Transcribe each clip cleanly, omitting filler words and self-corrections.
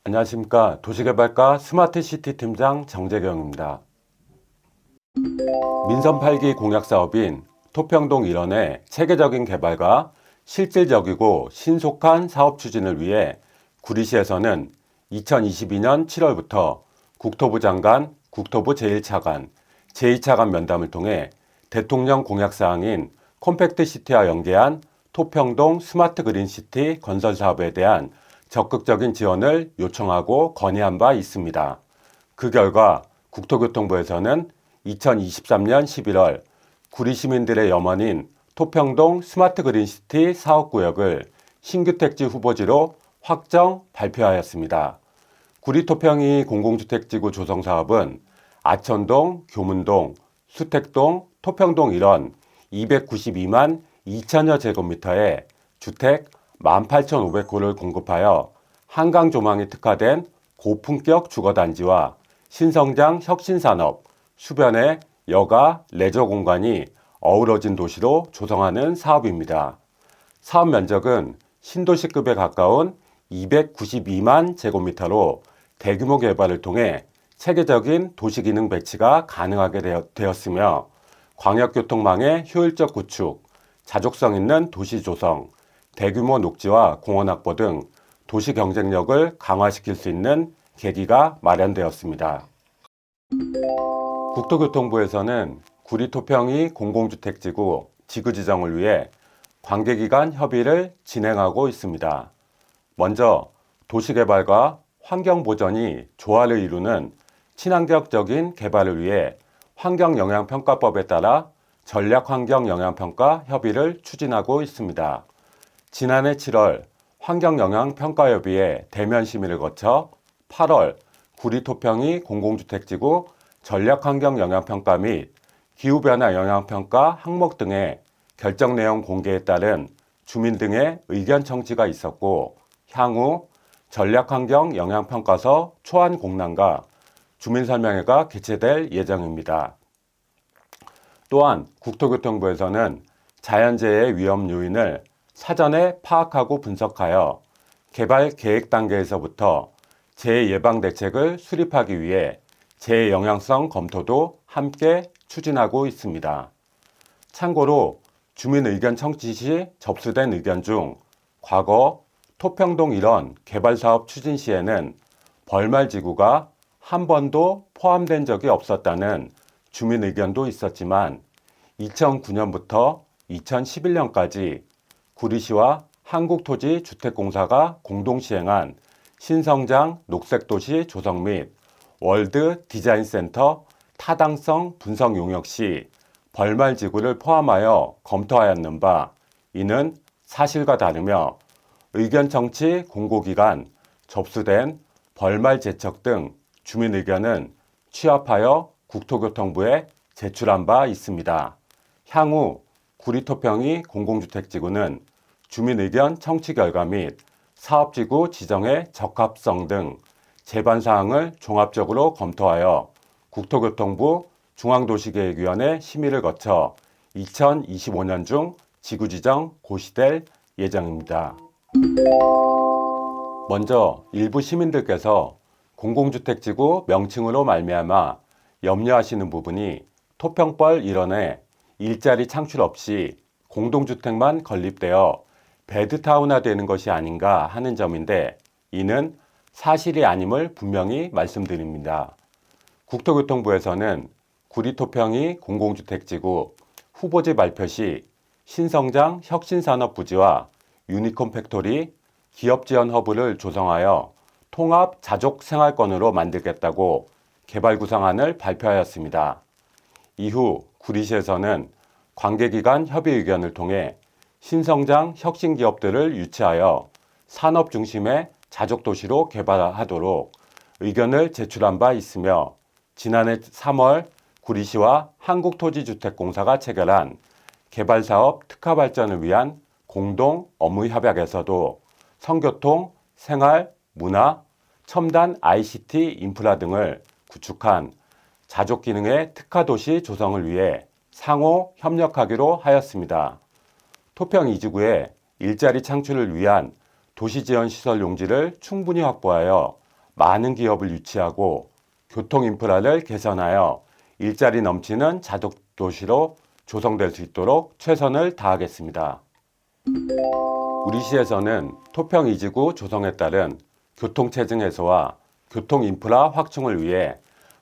안녕하십니까. 도시개발과 스마트시티 팀장 정재경입니다. 민선 8기 공약사업인 토평동 일원의 체계적인 개발과 실질적이고 신속한 사업 추진을 위해 구리시에서는 2022년 7월부터 국토부 장관, 국토부 제1차관, 제2차관 면담을 통해 대통령 공약사항인 컴팩트시티와 연계한 토평동 스마트 그린시티 건설 사업에 대한 적극적인 지원을 요청하고 건의한 바 있습니다. 그 결과 국토교통부에서는 2023년 11월 구리 시민들의 염원인 토평동 스마트 그린시티 사업구역을 신규 택지 후보지로 확정 발표하였습니다. 구리 토평이 공공주택지구 조성 사업은 아천동, 교문동, 수택동, 토평동 일원 292만 2천여 제곱미터의 주택 18,500호를 공급하여 한강 조망이 특화된 고품격 주거단지와 신성장 혁신산업, 수변의 여가, 레저 공간이 어우러진 도시로 조성하는 사업입니다. 사업 면적은 신도시급에 가까운 292만 제곱미터로 대규모 개발을 통해 체계적인 도시기능 배치가 가능하게 되었으며 광역교통망의 효율적 구축, 자족성 있는 도시 조성, 대규모 녹지와 공원 확보 등 도시 경쟁력을 강화시킬 수 있는 계기가 마련되었습니다. 국토교통부에서는 구리 토평이 공공주택지구 지구 지정을 위해 관계기관 협의를 진행하고 있습니다. 먼저 도시개발과 환경보전이 조화를 이루는 친환경적인 개발을 위해 환경영향평가법에 따라 전략환경영향평가 협의를 추진하고 있습니다. 지난해 7월 환경영향평가협의회 대면 심의를 거쳐 8월 구리 토평이 공공주택지구 전략환경영향평가 및 기후변화 영향평가 항목 등의 결정 내용 공개에 따른 주민 등의 의견 청취가 있었고 향후 전략환경영향평가서 초안 공람과 주민설명회가 개최될 예정입니다. 또한 국토교통부에서는 자연재해 위험 요인을 사전에 파악하고 분석하여 개발 계획 단계에서부터 재해 예방 대책을 수립하기 위해 재해 영향성 검토도 함께 추진하고 있습니다. 참고로 주민 의견 청취 시 접수된 의견 중 과거 토평동 일원 개발 사업 추진 시에는 벌말지구가 한 번도 포함된 적이 없었다는 주민 의견도 있었지만 2009년부터 2011년까지 구리시와 한국토지주택공사가 공동 시행한 신성장 녹색도시 조성 및 월드 디자인센터 타당성 분석 용역 시 벌말지구를 포함하여 검토하였는 바 이는 사실과 다르며 의견 청취 공고기간 접수된 벌말 제척 등 주민 의견은 취합하여 국토교통부에 제출한 바 있습니다. 향후 구리토평이 공공주택지구는 주민 의견 청취 결과 및 사업지구 지정의 적합성 등 제반 사항을 종합적으로 검토하여 국토교통부 중앙도시계획위원회 심의를 거쳐 2025년 중 지구지정 고시될 예정입니다. 먼저 일부 시민들께서 공공주택지구 명칭으로 말미암아 염려하시는 부분이 토평벌 일원에 일자리 창출 없이 공동주택만 건립되어 베드타운화되는 것이 아닌가 하는 점인데 이는 사실이 아님을 분명히 말씀드립니다. 국토교통부에서는 구리토평이 공공주택지구 후보지 발표 시 신성장 혁신산업부지와 유니콘 팩토리 기업지원 허브를 조성하여 통합 자족 생활권으로 만들겠다고 개발 구상안을 발표하였습니다. 이후 구리시에서는 관계기관 협의 의견을 통해 신성장 혁신기업들을 유치하여 산업 중심의 자족도시로 개발하도록 의견을 제출한 바 있으며 지난해 3월 구리시와 한국토지주택공사가 체결한 개발사업 특화 발전을 위한 공동 업무협약에서도 성교통, 생활, 문화, 첨단 ICT 인프라 등을 구축한 자족기능의 특화도시 조성을 위해 상호 협력하기로 하였습니다. 토평 2지구의 일자리 창출을 위한 도시지원 시설 용지를 충분히 확보하여 많은 기업을 유치하고 교통 인프라를 개선하여 일자리 넘치는 자족도시로 조성될 수 있도록 최선을 다하겠습니다. 우리 시에서는 토평 2지구 조성에 따른 교통체증 해소와 교통 인프라 확충을 위해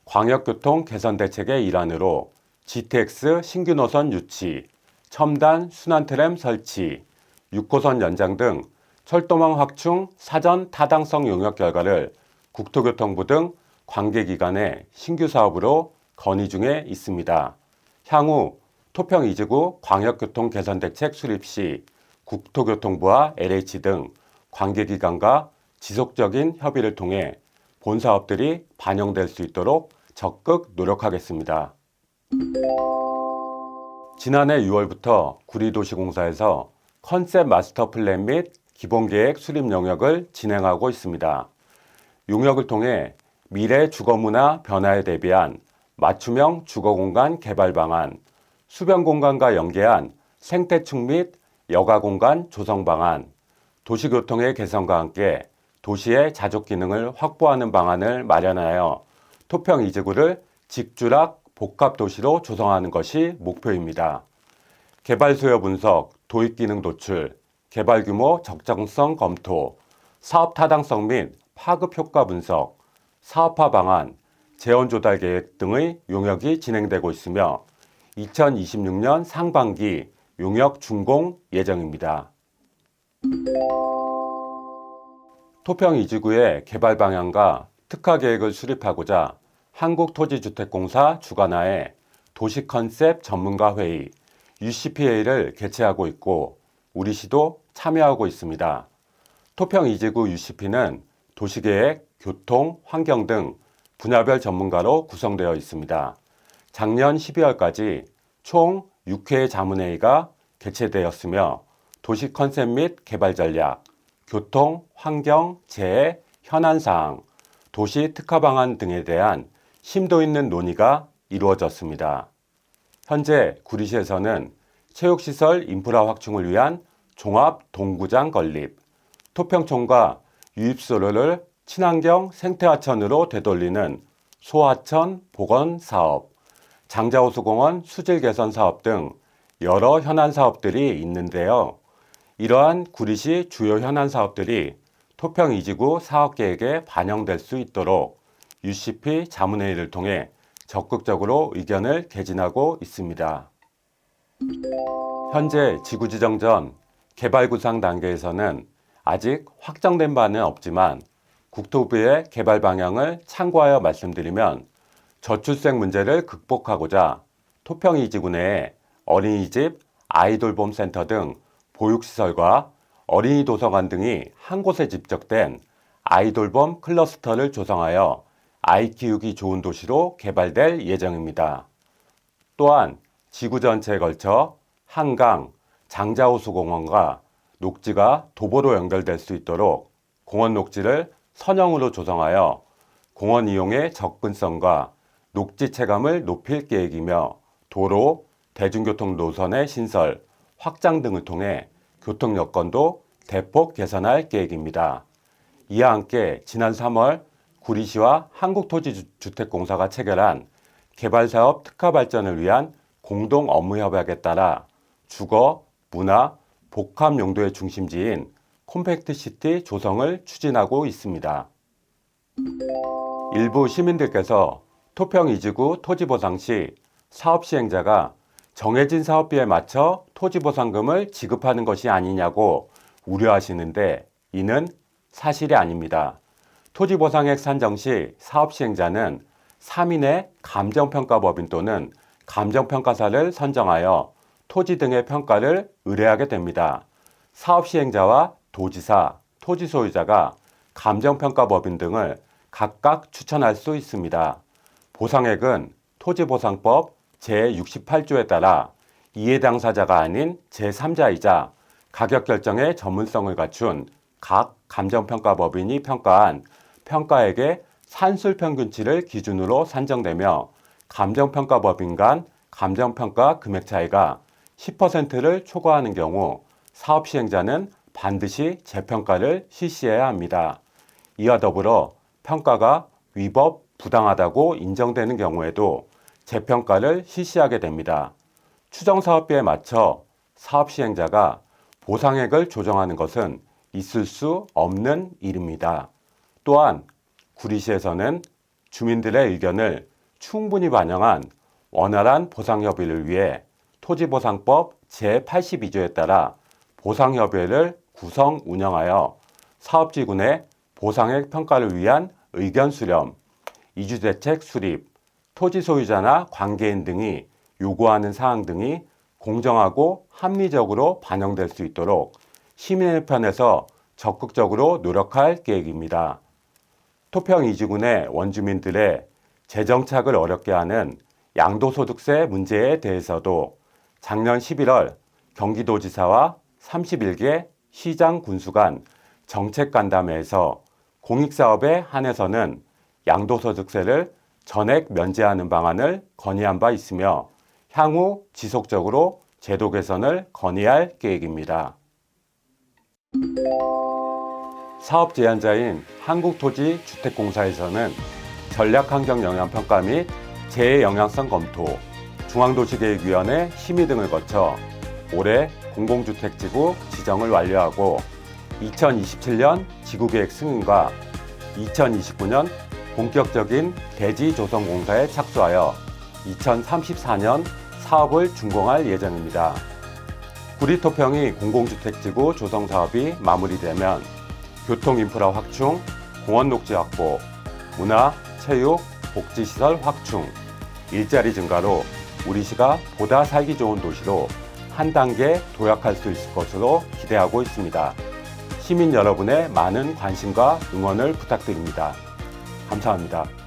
광역교통 개선 대책의 일환으로 GTX 신규 노선 유치, 첨단 순환트램 설치, 6호선 연장 등 철도망 확충 사전 타당성 용역 결과를 국토교통부 등 관계기관의 신규 사업으로 건의 중에 있습니다. 향후 토평 2지구 광역교통 개선 대책 수립 시 국토교통부와 LH 등 관계기관과 지속적인 협의를 통해 본 사업들이 반영될 수 있도록 적극 노력하겠습니다. 지난해 6월부터 구리도시공사에서 컨셉 마스터 플랜 및 기본계획 수립 용역을 진행하고 있습니다. 용역을 통해 미래 주거문화 변화에 대비한 맞춤형 주거공간 개발 방안, 수변공간과 연계한 생태축 및 여가공간 조성 방안, 도시교통의 개선과 함께 도시의 자족 기능을 확보하는 방안을 마련하여 토평 2지구를 직주락 복합도시로 조성하는 것이 목표입니다. 개발 수요 분석, 도입 기능 도출, 개발 규모 적정성 검토, 사업 타당성 및 파급 효과 분석, 사업화 방안, 재원 조달 계획 등의 용역이 진행되고 있으며 2026년 상반기 용역 준공 예정입니다. 토평 2지구의 개발 방향과 특화 계획을 수립하고자 한국토지주택공사 주관하에 도시 컨셉 전문가 회의 UCPA를 개최하고 있고 우리 시도 참여하고 있습니다. 토평 2지구 UCP는 도시계획, 교통, 환경 등 분야별 전문가로 구성되어 있습니다. 작년 12월까지 총 6회 자문회의가 개최되었으며 도시 컨셉 및 개발 전략, 교통, 환경, 재해, 현안사항, 도시 특화 방안 등에 대한 심도 있는 논의가 이루어졌습니다. 현재 구리시에서는 체육시설 인프라 확충을 위한 종합 동구장 건립, 토평촌과 유입수로를 친환경 생태하천으로 되돌리는 소하천 복원 사업, 장자호수공원 수질 개선 사업 등 여러 현안 사업들이 있는데요. 이러한 구리시 주요 현안 사업들이 토평 2지구 사업계획에 반영될 수 있도록 UCP 자문회의를 통해 적극적으로 의견을 개진하고 있습니다. 현재 지구지정 전 개발 구상 단계에서는 아직 확정된 바는 없지만 국토부의 개발 방향을 참고하여 말씀드리면 저출생 문제를 극복하고자 토평 2지구 내에 어린이집, 아이돌봄 센터 등 보육시설과 어린이 도서관 등이 한 곳에 집적된 아이돌봄 클러스터를 조성하여 아이 키우기 좋은 도시로 개발될 예정입니다. 또한 지구 전체에 걸쳐 한강, 장자호수공원과 녹지가 도보로 연결될 수 있도록 공원 녹지를 선형으로 조성하여 공원 이용의 접근성과 녹지 체감을 높일 계획이며 도로, 대중교통 노선의 신설, 확장 등을 통해 교통 여건도 대폭 개선할 계획입니다. 이와 함께 지난 3월 구리시와 한국토지주택공사가 체결한 개발사업 특화 발전을 위한 공동 업무협약에 따라 주거, 문화, 복합 용도의 중심지인 콤팩트시티 조성을 추진하고 있습니다. 일부 시민들께서 토평 2지구 토지보상 시 사업 시행자가 정해진 사업비에 맞춰 토지보상금을 지급하는 것이 아니냐고 우려하시는데 이는 사실이 아닙니다. 토지보상액 산정 시 사업 시행자는 3인의 감정평가법인 또는 감정평가사를 선정하여 토지 등의 평가를 의뢰하게 됩니다. 사업 시행자와 도지사, 토지 소유자가 감정평가법인 등을 각각 추천할 수 있습니다. 보상액은 토지보상법 제68조에 따라 이해 당사자가 아닌 제3자이자 가격 결정의 전문성을 갖춘 각 감정평가법인이 평가한 평가액의 산술평균치를 기준으로 산정되며 감정평가법인 간 감정평가 금액 차이가 10%를 초과하는 경우 사업 시행자는 반드시 재평가를 실시해야 합니다. 이와 더불어 평가가 위법, 부당하다고 인정되는 경우에도 재평가를 실시하게 됩니다. 추정사업비에 맞춰 사업시행자가 보상액을 조정하는 것은 있을 수 없는 일입니다. 또한 구리시에서는 주민들의 의견을 충분히 반영한 원활한 보상협의를 위해 토지보상법 제82조에 따라 보상협의회를 구성 운영하여 사업지군의 보상액 평가를 위한 의견 수렴, 이주대책 수립, 토지 소유자나 관계인 등이 요구하는 사항 등이 공정하고 합리적으로 반영될 수 있도록 시민의 편에서 적극적으로 노력할 계획입니다. 토평이주군의 원주민들의 재정착을 어렵게 하는 양도소득세 문제에 대해서도 작년 11월 경기도지사와 31개 시장 군수 간 정책간담회에서 공익사업에 한해서는 양도소득세를 전액 면제하는 방안을 건의한 바 있으며 향후 지속적으로 제도 개선을 건의할 계획입니다. 사업 제안자인 한국토지주택공사에서는 전략환경영향평가 및 재영향성 검토, 중앙도시계획위원회 심의 등을 거쳐 올해 공공주택지구 지정을 완료하고 2027년 지구계획 승인과 2029년 본격적인 대지 조성 공사에 착수하여 2034년 사업을 준공할 예정입니다. 구리토평이 공공주택지구 조성 사업이 마무리되면 교통인프라 확충, 공원녹지 확보, 문화, 체육, 복지시설 확충, 일자리 증가로 우리시가 보다 살기 좋은 도시로 한 단계 도약할 수 있을 것으로 기대하고 있습니다. 시민 여러분의 많은 관심과 응원을 부탁드립니다. 감사합니다.